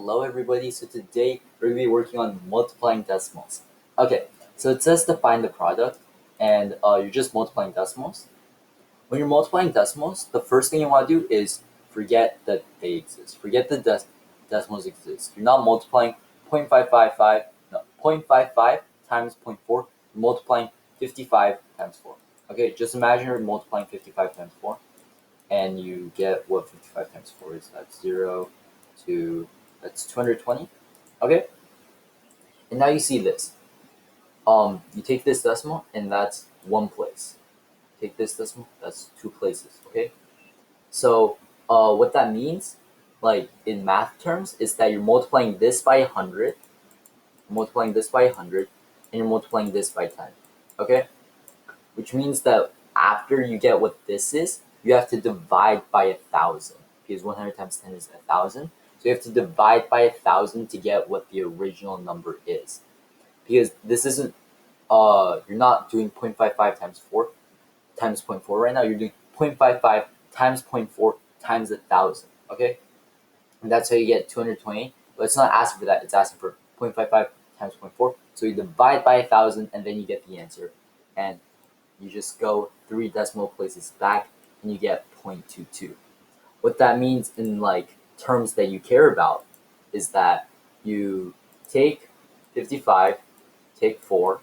Hello everybody, so today we're going to be working on multiplying decimals. Okay, so it says to find the product, and you're just multiplying decimals. When you're multiplying decimals, the first thing you want to do is forget that they exist. Forget the decimals exist. You're not multiplying 0.555, no, 0.55 times 0.4, you're multiplying 55 times 4. Okay, just imagine you're multiplying 55 times 4, and you get what 55 times 4 is. That's 0 to, that's 220. Okay, and now you see this. You take this decimal, and that's one place. Take this decimal, that's two places. Okay, so what that means, like in math terms, is that you're multiplying this by 100, multiplying this by 100, and you're multiplying this by 10. Okay, which means that after you get what this is, you have to divide by 1,000, because 100 times 10 is 1,000. So you have to divide by 1,000 to get what the original number is, because this isn't you're not doing 0.55 times 4 times 0.4 right now. You're doing 0.55 times 0.4 times 1,000. Okay, and that's how you get 220. But it's not asking for that. It's asking for 0.55 times 0.4. So you divide by 1,000, and then you get the answer. And you just go 3 decimal places back, and you get 0.22. What that means in like terms that you care about is that you take 55, take 4,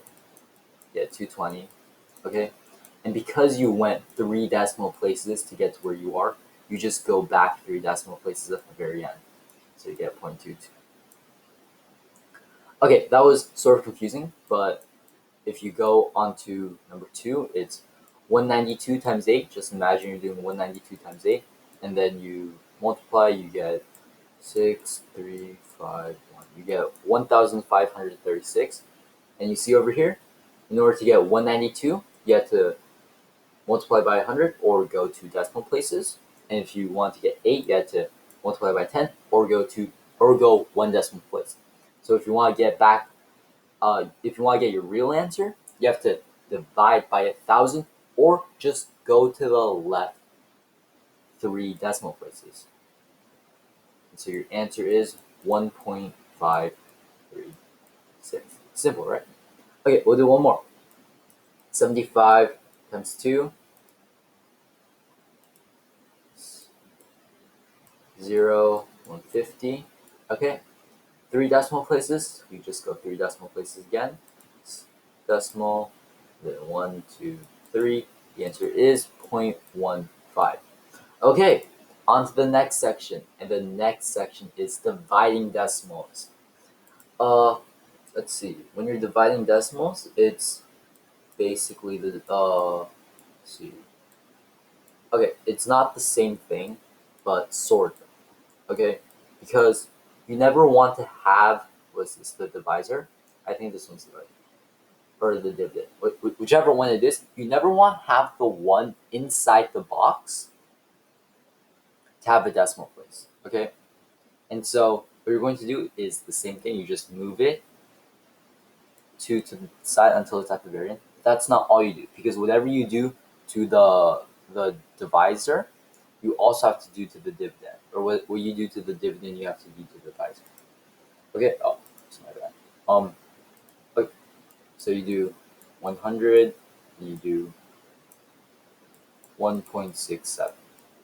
get 220, okay? And because you went 3 decimal places to get to where you are, you just go back 3 decimal places at the very end. So you get 0.22. Okay, that was sort of confusing, but if you go on to number 2, it's 192 times 8. Just imagine you're doing 192 times 8, and then you multiply, you get 6, 3, 5, 1. You get 1,536. And you see over here, in order to get 192, you have to multiply by 100 or go 2 decimal places. And if you want to get 8, you have to multiply by 10 or go 1 decimal place. So if you want to get back if you want to get your real answer, you have to divide by 1,000 or just go to the left 3 decimal places. And so your answer is 1.536. Simple, right? Okay, we'll do one more. 75 times 2, 0, 150. Okay, 3 decimal places, we just go 3 decimal places again. Decimal, then 1, 2, 3. The answer is 0.15. Okay, on to the next section, and the next section is dividing decimals. Let's see. When you're dividing decimals, it's basically the let's see. Okay, it's not the same thing, but sort of. Okay, because you never want to have, what's this, the divisor? I think this one's the divisor, or the dividend, whichever one it is. You never want to have the one inside the box to have a decimal place. Okay, and so what you're going to do is the same thing. You just move it to the side until it's at the very end. That's not all you do, because whatever you do to the divisor, you also have to do to the dividend, or what you do to the dividend, you have to do to the divisor. Okay. Oh, that's my bad. Okay. So you do 100, you do 1.67.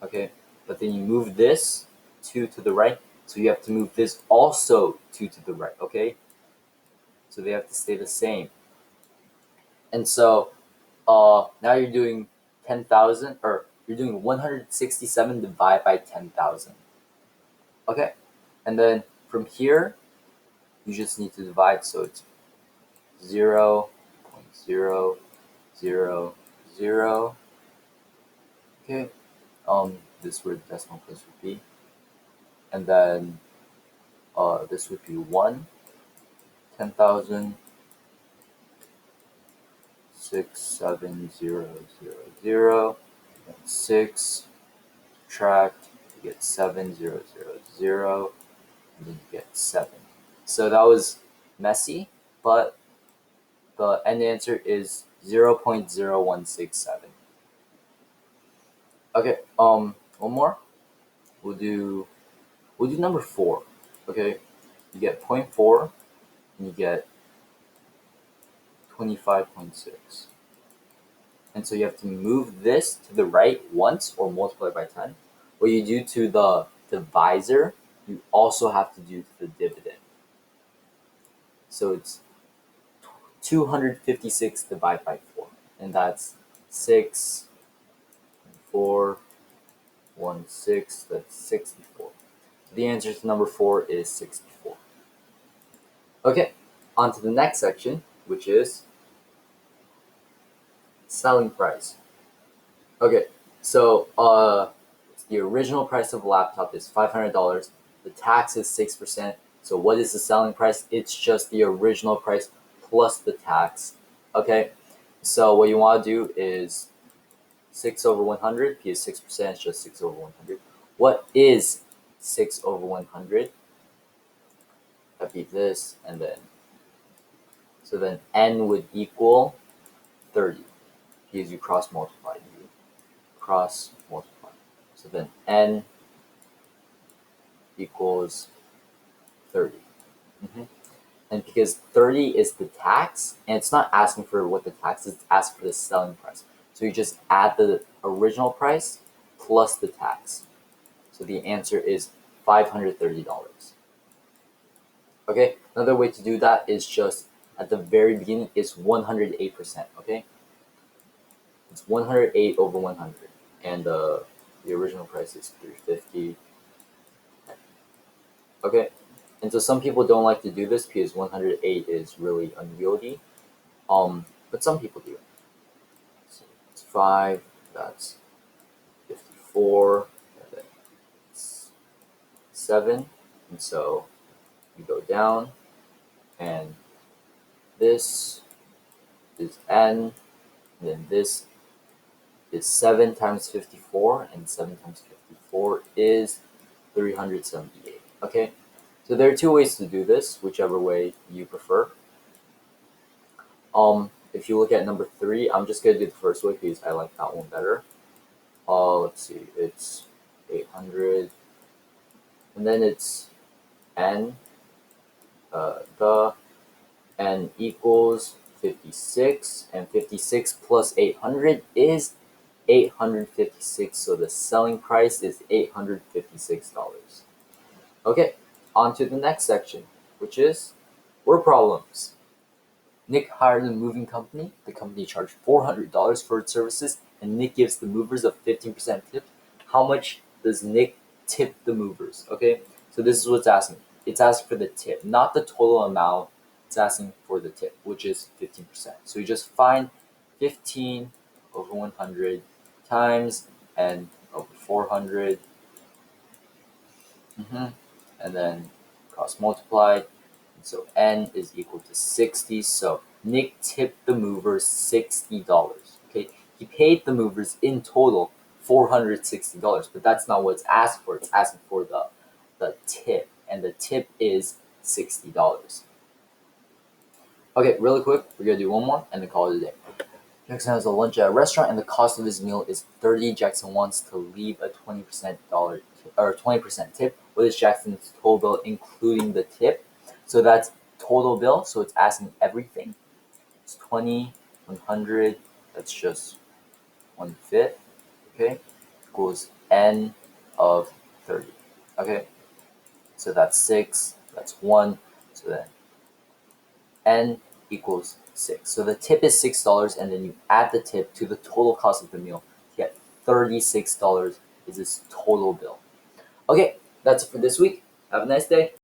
Okay, but then you move this 2 to the right, so you have to move this also 2 to the right. Okay, so they have to stay the same. And so now you're doing 10,000, or you're doing 167 divided by 10,000. Okay, and then from here you just need to divide, so it's 0.0000. Okay, this is where the decimal place would be, and then this would be 1, 10,000, 6, 7, 0, 0, 0, and 6, subtract, you get 7, 0, 0, 0, and then you get 7. So that was messy, but the end answer is 0.0167. Okay, one more. We'll do number 4. Okay, you get 0.4, and you get 25.6. And so you have to move this to the right once or multiply by 10. What you do to the divisor, you also have to do to the dividend. So it's 256 divided by 4, and that's 6, 4, 1, 6, that's 64. The answer to number 4 is 64. Okay, on to the next section, which is selling price. Okay, so the original price of a laptop is $500. The tax is 6%. So what is the selling price? It's just the original price plus the tax. Okay, so what you want to do is 6 over 100, because 6% is just 6 over 100. What is 6 over 100? That'd be this, and then, so then n would equal 30, because you cross multiply. You cross multiply. So then n equals 30. And because 30 is the tax, and it's not asking for what the tax is, it's asking for the selling price. So you just add the original price plus the tax. So the answer is $530. Okay, another way to do that is just at the very beginning is 108%. Okay, it's 108 over 100, and the original price is 350. Okay, and so some people don't like to do this because 108 is really unwieldy. But some people do. So it's 5. That's 54. And then it's 7, and so you go down, and this is n, and then this is 7 times 54, and 7 times 54 is 378. Okay, so there are two ways to do this, whichever way you prefer. If you look at number 3, I'm just gonna do the first way because I like that one better. Let's see, it's 800, and then it's n, the n equals 56, and 56 plus 800 is 856, so the selling price is $856. Okay, on to the next section, which is word problems. Nick hired a moving company. The company charged $400 for its services, and Nick gives the movers a 15% tip. How much does Nick tip the movers? Okay, so this is what's asking. It's asking for the tip, not the total amount. It's asking for the tip, which is 15%. So you just find 15 over 100 times n over 400, and then cross multiply. So n is equal to 60. So Nick tipped the movers $60. Okay, he paid the movers in total $460, but that's not what it's asked for. It's asking for the tip, and the tip is $60. Okay, really quick, we're gonna do one more and then call it a day. Jackson has a lunch at a restaurant, and the cost of his meal is $30. Jackson wants to leave a 20% tip. What is Jackson's total bill, including the tip? So that's total bill. So it's asking everything. It's 20, 100. That's just 1/5. Okay, equals n of 30. Okay, so that's 6. That's 1. So then n equals 6. So the tip is $6, and then you add the tip to the total cost of the meal to get $36 is this total bill. Okay, that's it for this week. Have a nice day.